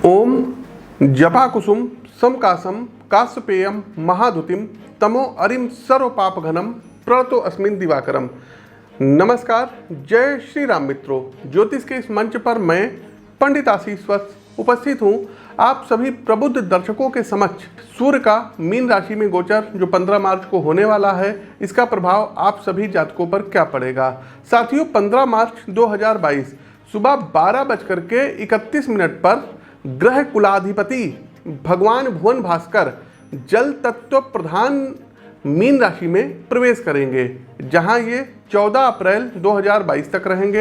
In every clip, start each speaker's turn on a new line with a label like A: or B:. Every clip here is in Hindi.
A: ओम जपाकुसुम समकासम काश्यपेयम महाधुतिम तमो अरिम सर्वपापघनम प्रणतो अस्मिन् दिवाकरम। नमस्कार, जय श्री राम मित्रों। ज्योतिष के इस मंच पर मैं पंडित आशीष वत्स उपस्थित हूँ आप सभी प्रबुद्ध दर्शकों के समक्ष। सूर्य का मीन राशि में गोचर जो 15 मार्च को होने वाला है, इसका प्रभाव आप सभी जातकों पर क्या पड़ेगा। साथियों, 15 मार्च 2022 सुबह 12:31 पर ग्रह कुलाधिपति भगवान भुवन भास्कर जल तत्व प्रधान मीन राशि में प्रवेश करेंगे, जहां ये 14 अप्रैल 2022 तक रहेंगे।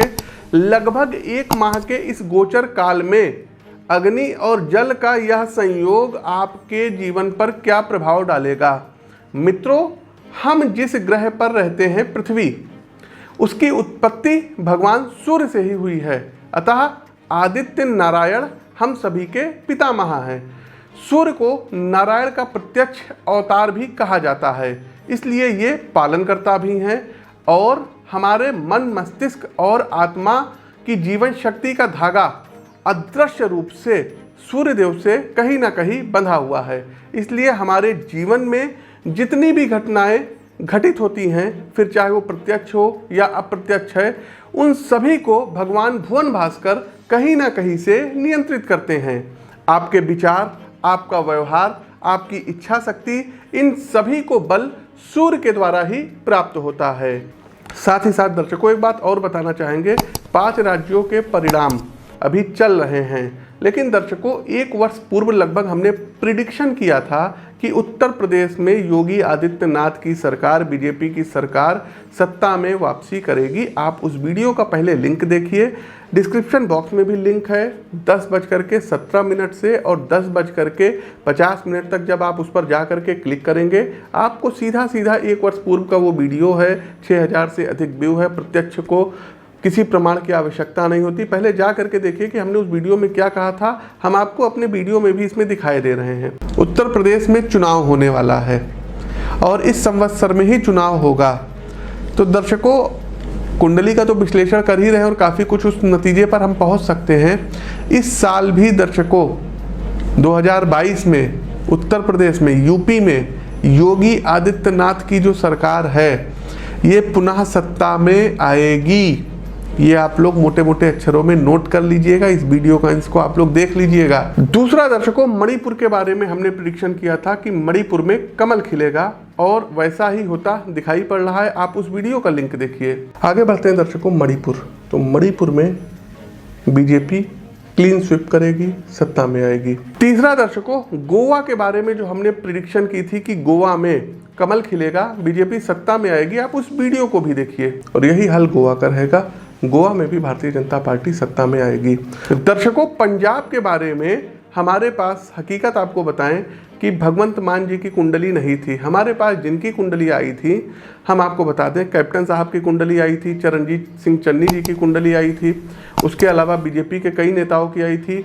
A: लगभग एक माह के इस गोचर काल में अग्नि और जल का यह संयोग आपके जीवन पर क्या प्रभाव डालेगा। मित्रों, हम जिस ग्रह पर रहते हैं पृथ्वी, उसकी उत्पत्ति भगवान सूर्य से ही हुई है। अतः आदित्य नारायण हम सभी के पितामह हैं। सूर्य को नारायण का प्रत्यक्ष अवतार भी कहा जाता है, इसलिए ये पालनकर्ता भी हैं और हमारे मन, मस्तिष्क और आत्मा की जीवन शक्ति का धागा अदृश्य रूप से सूर्यदेव से कहीं ना कहीं बंधा हुआ है। इसलिए हमारे जीवन में जितनी भी घटनाएं घटित होती हैं, फिर चाहे वो प्रत्यक्ष हो या अप्रत्यक्ष है, उन सभी को भगवान भुवन भास्कर कहीं ना कहीं से नियंत्रित करते हैं। आपके विचार, आपका व्यवहार, आपकी इच्छा शक्ति, इन सभी को बल सूर्य के द्वारा ही प्राप्त होता है। साथ ही साथ दर्शकों, एक बात और बताना चाहेंगे, 5 राज्यों के परिणाम अभी चल रहे हैं, लेकिन दर्शकों, 1 वर्ष पूर्व लगभग हमने प्रिडिक्शन किया था कि उत्तर प्रदेश में योगी आदित्यनाथ की सरकार, बीजेपी की सरकार सत्ता में वापसी करेगी। आप उस वीडियो का पहले लिंक देखिए, डिस्क्रिप्शन बॉक्स में भी लिंक है। 10:17 से और 10:50 तक जब आप उस पर जा करके क्लिक करेंगे, आपको सीधा 1 वर्ष पूर्व का वो वीडियो है, 6000 से अधिक व्यू है। प्रत्यक्ष को किसी प्रमाण की आवश्यकता नहीं होती, पहले जा करके देखिए कि हमने उस वीडियो में क्या कहा था। हम आपको अपने वीडियो में भी इसमें दिखाई दे रहे हैं। उत्तर प्रदेश में चुनाव होने वाला है और इस संवत्सर में ही चुनाव होगा। तो दर्शकों, कुंडली का तो विश्लेषण कर ही रहे हैं और काफ़ी कुछ उस नतीजे पर हम पहुंच सकते हैं। इस साल भी दर्शकों 2022 में उत्तर प्रदेश में, यूपी में योगी आदित्यनाथ की जो सरकार है, ये पुनः सत्ता में आएगी। ये आप लोग मोटे मोटे अक्षरों में नोट कर लीजिएगा, इस वीडियो का इसको आप लोग देख लीजिएगा। दूसरा दर्शकों, मणिपुर के बारे में हमने प्रेडिक्शन किया था कि मणिपुर में कमल खिलेगा और वैसा ही होता दिखाई पड़ रहा है। आप उस वीडियो का लिंक देखिए। आगे बढ़ते हैं दर्शकों, मणिपुर। तो मणिपुर में बीजेपी क्लीन स्वीप करेगी, सत्ता में आएगी। तीसरा दर्शकों, गोवा के बारे में जो हमने प्रेडिक्शन की थी कि गोवा में कमल खिलेगा, बीजेपी सत्ता में आएगी, आप उस वीडियो को भी देखिए और यही हाल गोवा का रहेगा। गोवा में भी भारतीय जनता पार्टी सत्ता में आएगी। दर्शकों, पंजाब के बारे में हमारे पास हकीकत आपको बताएं कि भगवंत मान जी की कुंडली नहीं थी। हमारे पास जिनकी कुंडली आई थी, हम आपको बता दें, कैप्टन साहब की कुंडली आई थी, चरणजीत सिंह चन्नी जी की कुंडली आई थी, उसके अलावा बीजेपी के कई नेताओं की आई थी,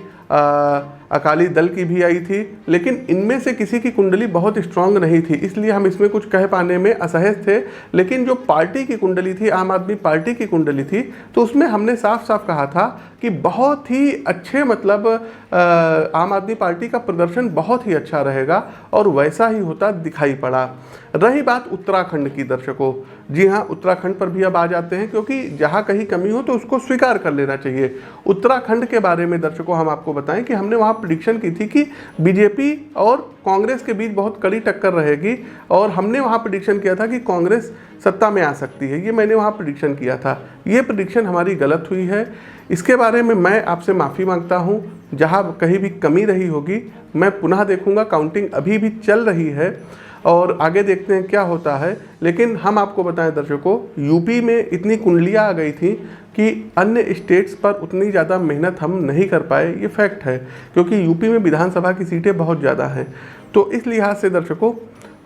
A: अकाली दल की भी आई थी, लेकिन इनमें से किसी की कुंडली बहुत स्ट्रांग नहीं थी, इसलिए हम इसमें कुछ कह पाने में असहज थे। लेकिन जो पार्टी की कुंडली थी, आम आदमी पार्टी की कुंडली थी, तो उसमें हमने साफ साफ कहा था कि बहुत ही अच्छे, मतलब आम आदमी पार्टी का प्रदर्शन बहुत ही अच्छा रहेगा और वैसा ही होता दिखाई पड़ा। रही बात उत्तराखंड की दर्शकों, जी हाँ, उत्तराखंड पर भी अब आ जाते हैं, क्योंकि जहाँ कहीं कमी हो तो उसको स्वीकार कर लेना चाहिए। उत्तराखंड के बारे में दर्शकों हम आपको बताएं कि हमने वहाँ प्रेडिक्शन की थी कि बीजेपी और कांग्रेस के बीच बहुत कड़ी टक्कर रहेगी और हमने वहाँ प्रेडिक्शन किया था कि कांग्रेस सत्ता में आ सकती है। ये मैंने वहाँ प्रेडिक्शन किया था। ये प्रेडिक्शन हमारी गलत हुई है। इसके बारे में मैं आपसे माफ़ी मांगता हूँ। जहाँ कहीं भी कमी रही होगी मैं पुनः देखूँगा। काउंटिंग अभी भी चल रही है और आगे देखते हैं क्या होता है। लेकिन हम आपको बताएं दर्शकों, यूपी में इतनी कुंडलियाँ आ गई थी कि अन्य स्टेट्स पर उतनी ज़्यादा मेहनत हम नहीं कर पाए, ये फैक्ट है, क्योंकि यूपी में विधानसभा की सीटें बहुत ज़्यादा हैं। तो इस लिहाज से दर्शकों,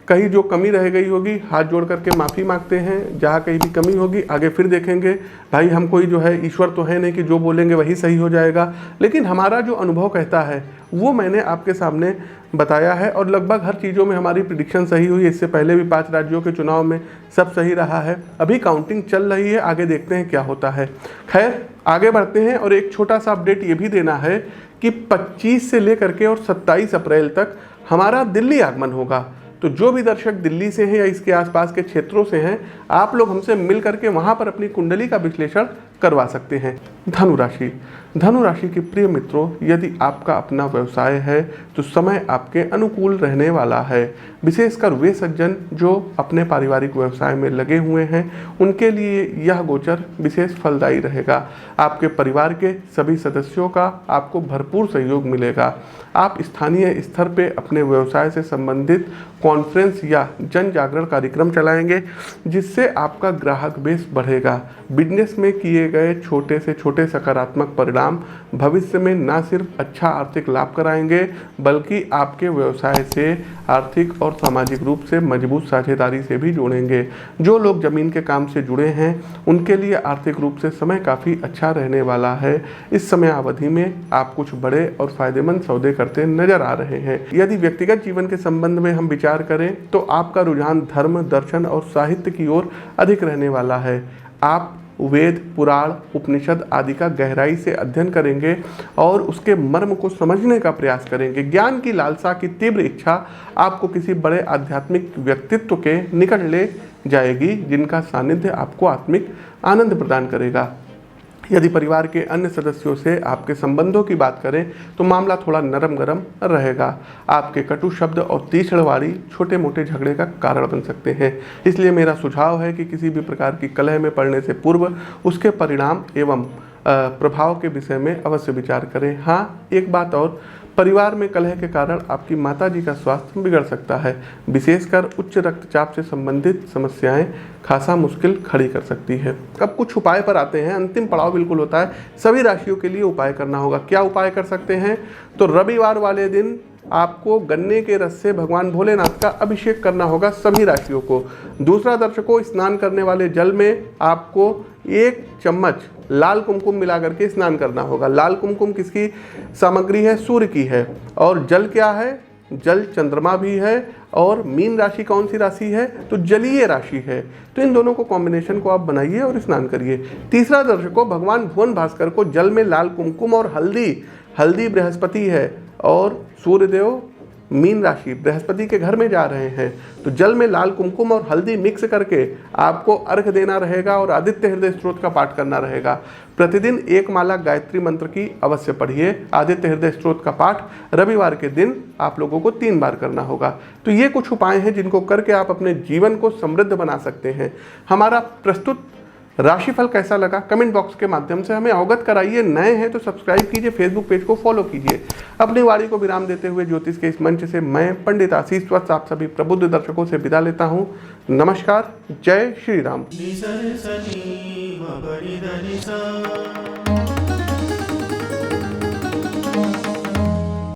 A: कहीं जो कमी रह गई होगी हाथ जोड़ करके माफ़ी मांगते हैं। जहाँ कहीं भी कमी होगी आगे फिर देखेंगे। भाई, हम कोई जो है ईश्वर तो है नहीं कि जो बोलेंगे वही सही हो जाएगा, लेकिन हमारा जो अनुभव कहता है वो मैंने आपके सामने बताया है और लगभग हर चीज़ों में हमारी प्रेडिक्शन सही हुई। इससे पहले भी 5 राज्यों के चुनाव में सब सही रहा है। अभी काउंटिंग चल रही है, आगे देखते हैं क्या होता है। खैर, आगे बढ़ते हैं और एक छोटा सा अपडेट ये भी देना है कि 25 से लेकर के और 27 अप्रैल तक हमारा दिल्ली आगमन होगा। तो जो भी दर्शक दिल्ली से हैं या इसके आसपास के क्षेत्रों से हैं, आप लोग हमसे मिल करके वहां पर अपनी कुंडली का विश्लेषण करवा सकते हैं। धनु राशि, धनु राशि के प्रिय मित्रों, यदि आपका अपना व्यवसाय है तो समय आपके अनुकूल रहने वाला है। विशेषकर वे सज्जन जो अपने पारिवारिक व्यवसाय में लगे हुए हैं, उनके लिए यह गोचर विशेष फलदायी रहेगा। आपके परिवार के सभी सदस्यों का आपको भरपूर सहयोग मिलेगा। आप स्थानीय स्तर पे अपने व्यवसाय से संबंधित कॉन्फ्रेंस या जन जागरण कार्यक्रम चलाएंगे, जिससे आपका ग्राहक बेस बढ़ेगा। बिजनेस में किए गए छोटे से छोटे सकारात्मक परिणाम भविष्य में न सिर्फ अच्छा आर्थिक लाभ कराएंगे, बल्कि आपके व्यवसाय से आर्थिक और सामाजिक रूप से मजबूत साझेदारी से भी जोड़ेंगे। जो लोग जमीन के काम से जुड़े हैं, उनके लिए आर्थिक रूप से समय काफ़ी अच्छा रहने वाला है। इस समय अवधि में आप कुछ बड़े और फायदेमंद सौदे करते नजर आ रहे हैं। यदि व्यक्तिगत जीवन के संबंध में हम विचार करें तो आपका रुझान धर्म, दर्शन और साहित्य की ओर अधिक रहने वाला है। आप वेद, पुराण, उपनिषद आदि का गहराई से अध्ययन करेंगे और उसके मर्म को समझने का प्रयास करेंगे। ज्ञान की लालसा की तीव्र इच्छा आपको किसी बड़े आध्यात्मिक व्यक्तित्व के निकट ले जाएगी, जिनका सानिध्य आपको आत्मिक आनंद प्रदान करेगा। यदि परिवार के अन्य सदस्यों से आपके संबंधों की बात करें तो मामला थोड़ा नरम गरम रहेगा। आपके कटु शब्द और तीक्ष्णवाणी छोटे मोटे झगड़े का कारण बन सकते हैं। इसलिए मेरा सुझाव है कि किसी भी प्रकार की कलह में पड़ने से पूर्व उसके परिणाम एवं प्रभाव के विषय में अवश्य विचार करें। हाँ, एक बात और, परिवार में कलह के कारण आपकी माताजी का स्वास्थ्य बिगड़ सकता है। विशेषकर उच्च रक्तचाप से संबंधित समस्याएं खासा मुश्किल खड़ी कर सकती है। अब कुछ उपाय पर आते हैं। अंतिम पड़ाव बिल्कुल होता है, सभी राशियों के लिए उपाय करना होगा। क्या उपाय कर सकते हैं? तो रविवार वाले दिन आपको गन्ने के रस से भगवान भोलेनाथ का अभिषेक करना होगा सभी राशियों को। दूसरा, दर्शकों, स्नान करने वाले जल में आपको 1 चम्मच लाल कुमकुम मिला करके स्नान करना होगा। लाल कुमकुम किसकी सामग्री है? सूर्य की है। और जल क्या है? जल चंद्रमा भी है। और मीन राशि कौन सी राशि है? तो जलीय राशि है। तो इन दोनों को कॉम्बिनेशन को आप बनाइए और स्नान करिए। तीसरा, दर्शकों, भगवान भुवन भास्कर को जल में लाल कुमकुम और हल्दी बृहस्पति है और सूर्यदेव मीन राशि बृहस्पति के घर में जा रहे हैं, तो जल में लाल कुमकुम और हल्दी मिक्स करके आपको अर्घ देना रहेगा और आदित्य हृदय स्तोत्र का पाठ करना रहेगा। प्रतिदिन 1 माला गायत्री मंत्र की अवश्य पढ़िए। आदित्य हृदय स्तोत्र का पाठ रविवार के दिन आप लोगों को 3 बार करना होगा। तो ये कुछ उपाय हैं जिनको करके आप अपने जीवन को समृद्ध बना सकते हैं। हमारा प्रस्तुत राशिफल कैसा लगा कमेंट बॉक्स के माध्यम से हमें अवगत कराइए। नए हैं तो सब्सक्राइब कीजिए, फेसबुक पेज को फॉलो कीजिए। अपनी वाणी को विराम देते हुए ज्योतिष के इस मंच से मैं पंडित आशीष वत्स आप सभी प्रबुद्ध दर्शकों से विदा लेता हूँ। नमस्कार, जय श्री राम।